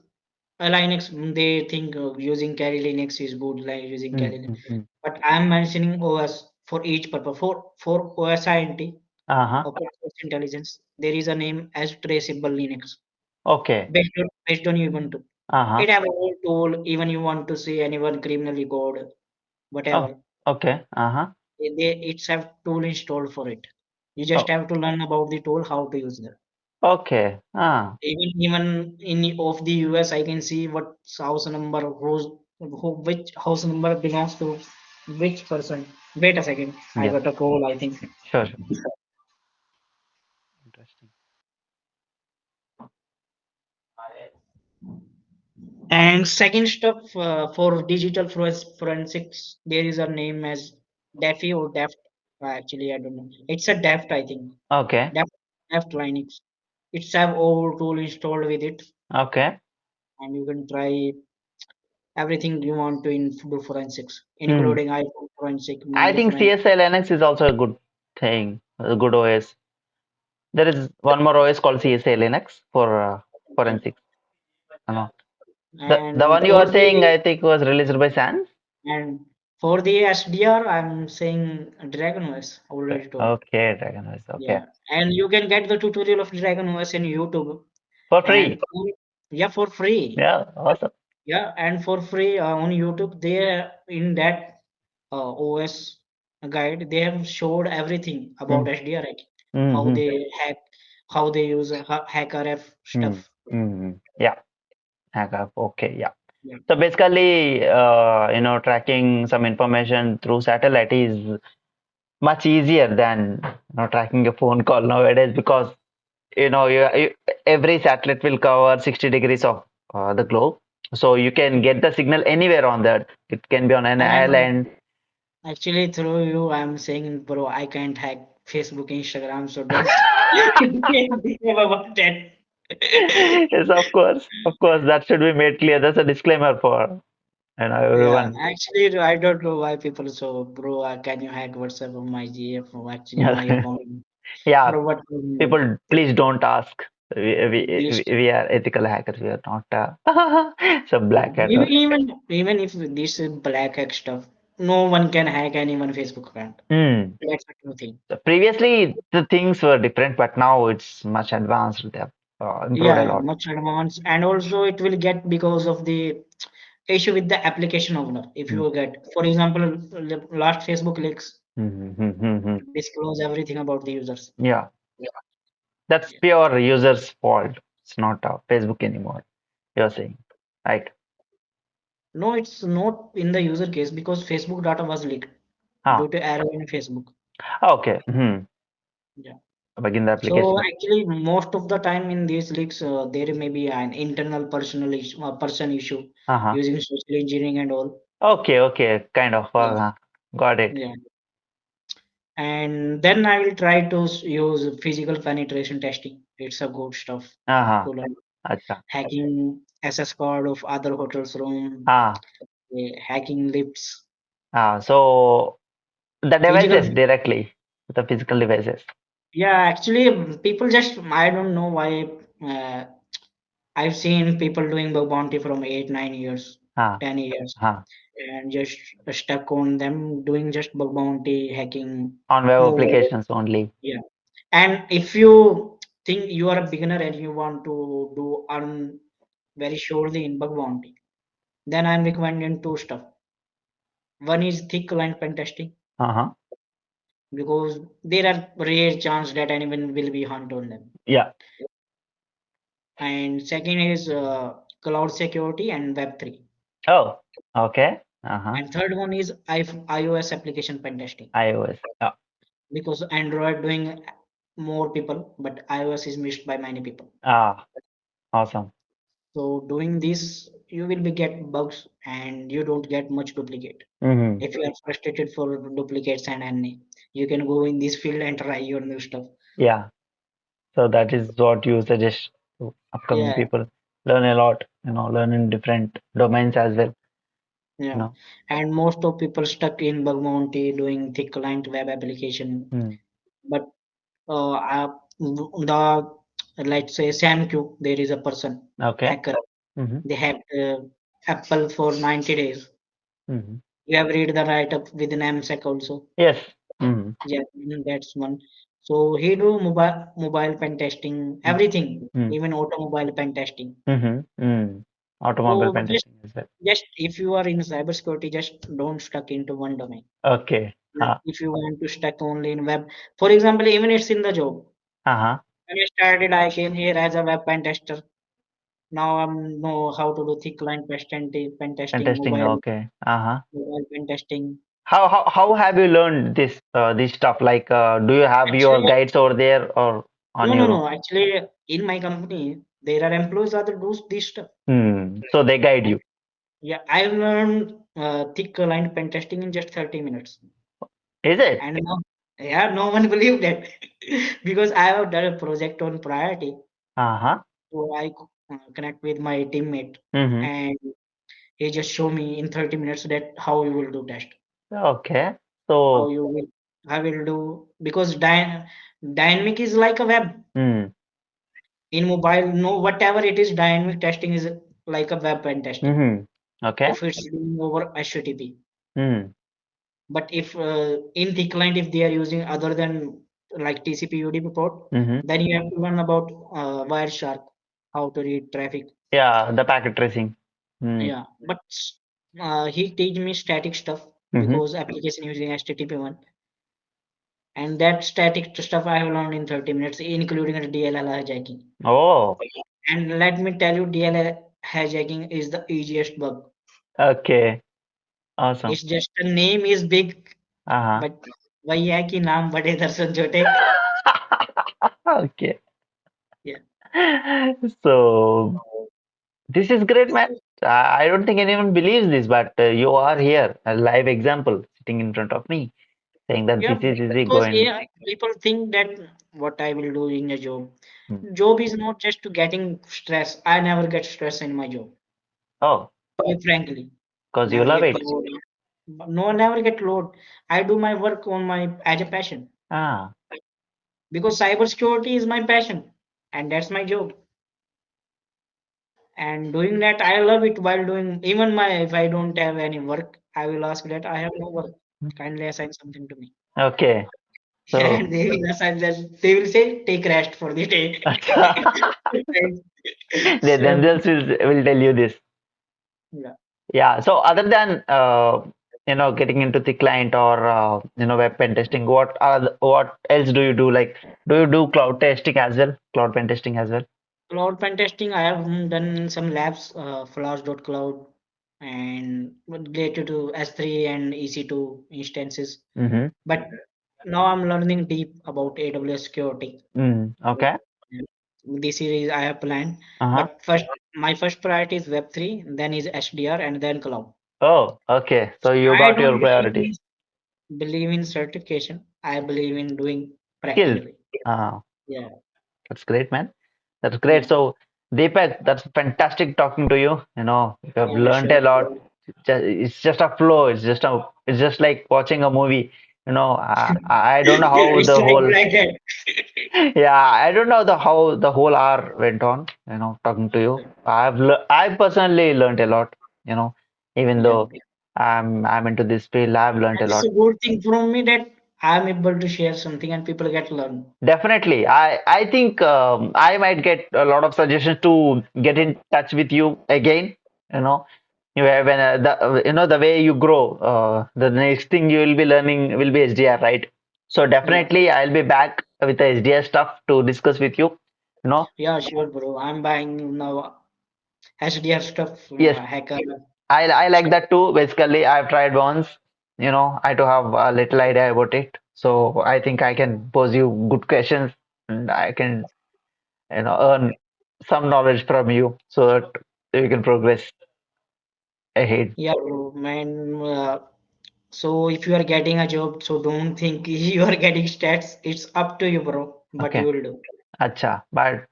Linux. They think using Kali Linux is good, like using Mm, Kali Linux. mm, mm. But I'm mentioning OS for each purpose. For OSINT, Uh-huh. Open Source Intelligence, there is a name as Traceable Linux. Okay. Based on Ubuntu. Uh-huh. It have a whole tool, even you want to see anyone criminally code, Oh, whatever. okay. Uh-huh. It's have tool installed for it. You just Oh, have to learn about the tool, how to use it. okay. Ah. Even in of the US, I can see what house number, which house number belongs to which person. Wait a second, I Yeah. got a call, I think. Sure, sure. Interesting. And second stuff for digital forensics, there is a name as DEFI or DEFT. Actually, I don't know. It's a DEFT, I think. Okay. DEFT, DEFT Linux. It's have all tool installed with it, Okay. and you can try everything you want to do forensics, Hmm. including iPhone forensic, I mail think forensic. CSL NX is also a good thing, a good OS. There is one more OS called CSA Linux for forensics. You know. The And one you for are saying, the I think, was released by Sans. and for the SDR, I'm saying Dragon OS. Already told. Okay, Dragon OS. Okay. Yeah, and you can get the tutorial of Dragon OS in YouTube, For and free. yeah, for free. Yeah, awesome. Yeah, and for free on YouTube, they in that OS guide, they have showed everything about Mm. HDR hacking, how Mm-hmm. they hack, how they use HackerF Mm. stuff. Mm-hmm. Yeah. Hack. Okay. Yeah. Yeah. So basically, tracking some information through satellite is much easier than tracking a phone call nowadays because every satellite will cover 60 degrees of the globe, so you can get the signal anywhere on that. It can be on an And island. actually, through you, I'm saying, bro, I can't hack Facebook, Instagram, so don't think about that. Yes, of course, that should be made clear. That's a disclaimer for Yeah, everyone. actually, I don't know why people so, bro, can you hack WhatsApp on my GF or actually Yeah, my account? yeah. Bro, what do you do? People, please don't ask. Please. We are ethical hackers. We are not some Yeah, black hat or. even if this is black hack stuff, no one can hack anyone Facebook account. Hmm. That's a true thing. So previously, the things were different, but now it's much advanced. They have improved a Yeah, lot. much advanced, and also it will get because of the issue with the application owner. If Hmm. you get, for example, last Facebook leaks Hmm, hmm, hmm, hmm. disclose everything about the users. Yeah, that's Yeah. pure user's fault. It's not Facebook anymore. You're saying, right? No, it's not in the user case because Facebook data was leaked due Ah, to error in Facebook. okay. Hmm. Yeah. Begin the So application. actually, most of the time in these leaks, there may be an internal personal issue, person issue Uh-huh. using social engineering and all. Okay, okay. Kind of. Yeah. Got it. Yeah. And then I will try to use physical penetration testing. It's a good stuff Uh-huh. to learn. Acha. Hacking SS card of other hotels room, Ah, hacking lifts, so the physical devices directly. the physical devices. Yeah, actually, people just, I don't know why. Uh, I've seen people doing bug bounty from 8, 9 years, Ah, 10 years, ah. and just stuck on them doing just bug bounty hacking. On web No way. applications only. Yeah. And if you think you are a beginner and you want to do earn very surely in bug bounty, then I'm recommending two stuff. One is thick client pen testing Uh-huh. because there are rare chance that anyone will be hunt on them. Yeah. And second is cloud security and Web3. Oh, okay. Uh-huh. And third one is iOS application pen testing iOS. Oh. because Android doing more people, but iOS is missed by many people. Ah, awesome. So doing this, you will be get bugs and you don't get much duplicate. Mm-hmm. If you are frustrated for duplicates and any, you can go in this field and try your new stuff. Yeah. So that is what you suggest to upcoming Yeah, people. Learn a lot, learn in different domains as well, you yeah. know. And most of people stuck in bug bounty doing thick client web application. Mm. But the let's say SamQ, there is a person Okay. hacker. Mm-hmm. They hacked Apple for 90 days. Mm-hmm. You have read the write up with NAMSEC also. Yes. Mm-hmm. Yeah, that's one. So he do mobile pen testing, everything, Mm-hmm. even automobile pen testing. Mm-hmm. Mm. Automobile So pen just testing as well. just if you are in cybersecurity, just don't stuck into one domain. Okay. Like if you want to stuck only in web, for example, even it's in the job. Uh-huh. When I started, I came here as a web pen tester. Now I know how to do thick line pen Pen testing, testing. Okay. Uh-huh. mobile pen testing. How have you learned this stuff? Like, do you have your Actually, guides over there or on no, no, your own? no. Actually, in my company, there are employees that do this stuff. Hmm. So they guide And you. yeah, I learned thick line pen testing in just 30 minutes. Is it? And now, yeah, no one believed that because I have done a project on priority. Uh-huh. So I connect with my teammate Mm-hmm. and he just show me in 30 minutes that how you will do test, Okay. how So, you will, I will do because dynamic is like a web. hmm. In mobile, no, whatever it is, dynamic testing is like a web pen testing. Mm-hmm. Okay. If it's doing over HTTP. Hmm. But if in the client, if they are using other than like TCP UDP port, Mm-hmm. then you have to learn about Wireshark, how to read traffic. Yeah, the packet tracing. Hmm. Yeah, but he teach me static stuff Mm-hmm. because application using HTTP one, and that static stuff I have learned in 30 minutes, including the DLL hijacking. Oh, And let me tell you, DLL hijacking is the easiest bug. okay. Awesome. It's just the name is big, Uh-huh. but वही है कि नाम बड़े दर्शन छोटे. Okay. Yeah. So this is great, man. I don't think anyone believes this, but you are here, a live example sitting in front of me, saying that Yeah, this is easy. Go because and yeah, people think that what I will do in a job. hmm. Job is not just to getting stress. I never get stress in my job. Oh, Quite frankly, because you never love get it. load. No, never get load. I do my work on my as a passion Ah, because cybersecurity is my passion, and that's my job. And doing that, I love it while doing. Even my if I don't have any work, I will ask that I have no work. Kindly assign something to me. okay. So, And they will assign that they will say take rest for the day. they So themselves will tell you this. yeah, Yeah. So, other than getting into the client or web pen testing, what else do you do? Like, do you do cloud testing as well? Cloud pen testing as well? cloud pen testing. I have done some labs, Flash.cloud, and related to S3 and EC2 instances. Mm-hmm. But now I'm learning deep about AWS security. Mm, So, okay. this series I have planned. Uh-huh. But first, my first priority is Web3, then is HDR, and then cloud. Oh, okay. So you I got don't your priorities. believe in certification. I believe in doing Skills. practically. Ah, Yeah, that's great, man. That's great. yeah, So, Deepak, that's fantastic talking to you. You have yeah, learned sure. a lot. It's just a flow. It's just like watching a movie. I don't know how It's the like whole like that. yeah, I don't know how the whole hour went on, talking to you. I personally learned a lot, you know, even Yeah, though I'm into this field, I've learned and a it's lot. a good thing from me that I'm able to share something and people get learn. Definitely. I think I might get a lot of suggestions to get in touch with you again. You know, when the way you grow, the next thing you will be learning will be SDR, right? So Yeah, definitely, I'll be back with the SDR stuff to discuss with you. You know, yeah, sure, bro. I'm buying now HDR stuff, yes, hacker I like stuff. that too. Basically, I've tried once. I do have a little idea about it. So I think I can pose you good questions, and I can earn some knowledge from you so that you can progress ahead. Yeah, bro, man. So if you are getting a job, so don't think you are getting stats. It's up to you, bro. But you Okay. will do. Acha. But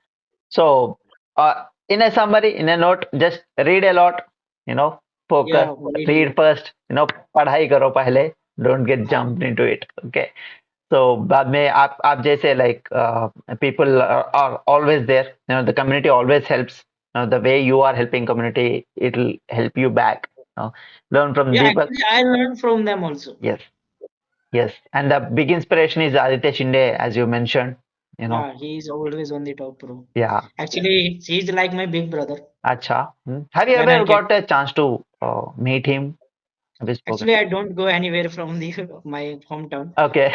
so in a summary, in a note, just read a lot, focus, Yeah, read a read lot. first, पढ़ाई करो पहले, don't get हाँ, jumped into it. Okay. So बाद में आप जैसे like people are always there. The community always helps. The way you are helping community, it'll help you back. Learn from yeah. Deepak. Actually, I learned from them also. Yes. Yes, and the big inspiration is Aditya Shinde, as you mentioned. You know, Yeah, he is always on the top, bro. yeah. Actually, he's like my big brother. Acha. Have you When I ever get, got a chance to meet him? Have you spoken? actually, I don't go anywhere from the my hometown. Okay.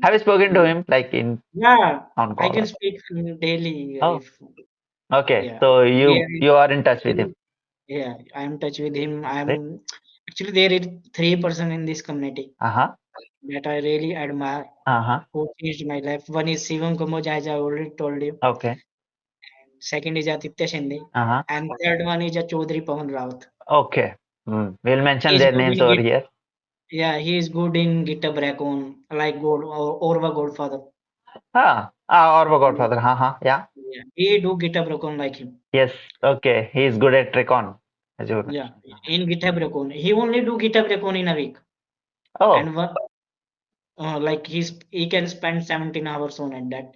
Have you spoken to him like in Yeah, on I call? can Or? speak daily Oh, if okay. yeah. So There you is you are in touch with him, still yeah. I am in touch with him. right? I'm actually there is three-person in this community Uh-huh. that I really admire. Uh-huh. Who changed my life? One is Shivam Kamoj, as I already told you. Okay. Second is Aditya Shinde, Uh-huh. and third one is a Chaudhary Pawan Rawat. Okay. We'll mention He's their good names in over Git. here. Yeah, he is good in GitHub Recon, like Gold or Orva Goldfather. Orva Godfather. Uh-huh. Yeah. Yeah, he do GitHub Recon like him. Yes. Okay. He is good at recon, as you Yeah, mentioned. in GitHub Recon, he only do GitHub Recon in a week, Oh. and like he can spend 17 hours on it that,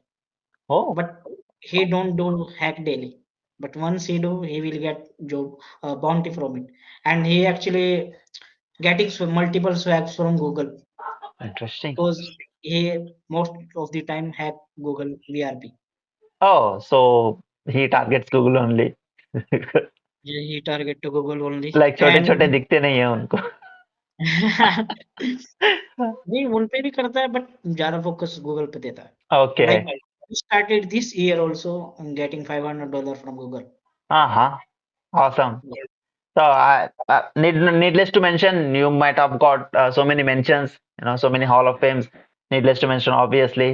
Oh. but he don't do hack daily. But once he do, he will get job bounty from it, and he actually getting multiple swags from Google Interesting. because he most of the time hack Google VRP. Oh, so he targets Google only. He target to Google only, like छोटे छोटे and दिखते नहीं है उनको. नहीं उन पे भी करता है बट ज्यादा फोकस गूगल पे देता है Okay. Like started this year also getting $500 from Google. Uh-huh. Awesome. Yeah, So needless to mention, you might have got so many mentions, so many Hall of Fames. Needless to mention, obviously,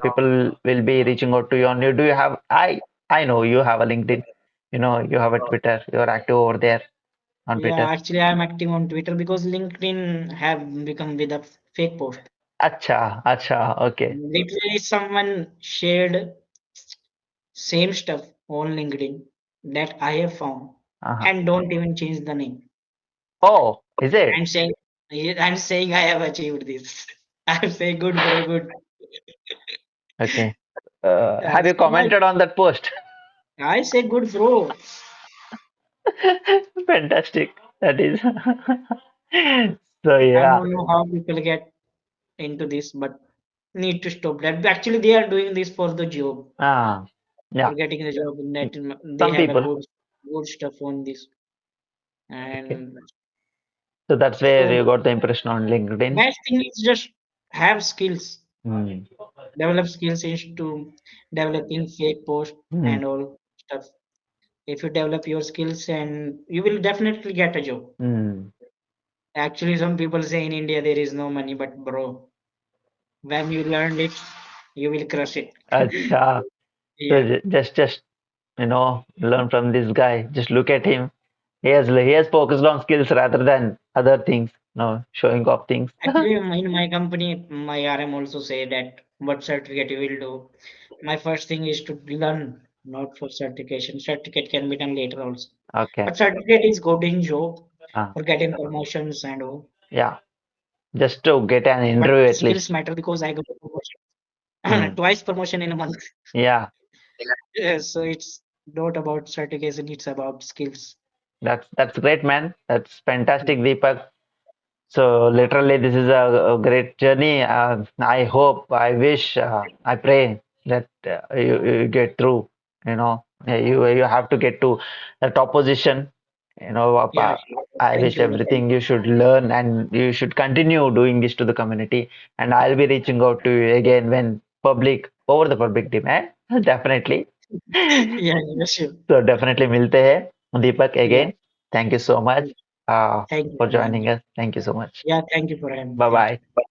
people will be reaching out to you on you. Do you have, I know you have a LinkedIn, you have a Twitter, you're active over there on yeah, Twitter. actually I'm active on Twitter because LinkedIn have become with a fake post. Acha, acha, okay. Literally someone shared same stuff on LinkedIn that I have found Uh-huh. and don't even change the name. Oh, is it? I'm saying I'm saying I have achieved this. I'm saying good bro, good. Okay. Yeah, Have you so commented on that post? I say good bro. Fantastic. That is. So I yeah. don't know how people get into this, but need to stop that. Actually, they are doing this for the job, Ah, for yeah. getting the job. That they Some have a people. good stuff on this, Okay. and So that's where so you got the impression on LinkedIn. best thing is just have skills, Hmm. develop skills into developing fake post Hmm. and all stuff. If you develop your skills, and you will definitely get a job. Hmm. Actually, some people say in India there is no money, but bro, when you learn it, you will crush it. Acha. So Yeah. just learn from this guy. Just look at him. He has focused on skills rather than other things. Showing off things. Actually, in my company, my RM also say that what certificate you will do. My first thing is to learn, not for certification. Certificate can be done later also. Okay. But certificate is good in job Ah, for getting promotions and all. yeah. just to get an But interview at skills least. matter because I got a promotion, Hmm. twice promotion in a month. Yeah, Yes, so it's not about certification, it's about skills. that's great, man. That's Yeah, fantastic, Deepak. So literally, this is a great journey. I hope, I wish, I pray that you get through. You have to get to the top position. yeah, I thank wish you, brother. everything you should learn and you should continue doing this to the community. And I'll be reaching out to you again when public over the public demand. Definitely. Yeah, yeah, sure. So definitely मिलते हैं Deepak Yeah, again. Thank you so much thank you for for having joining me. us. Thank you so much. Yeah, thank you for having me. Bye Thank you. bye.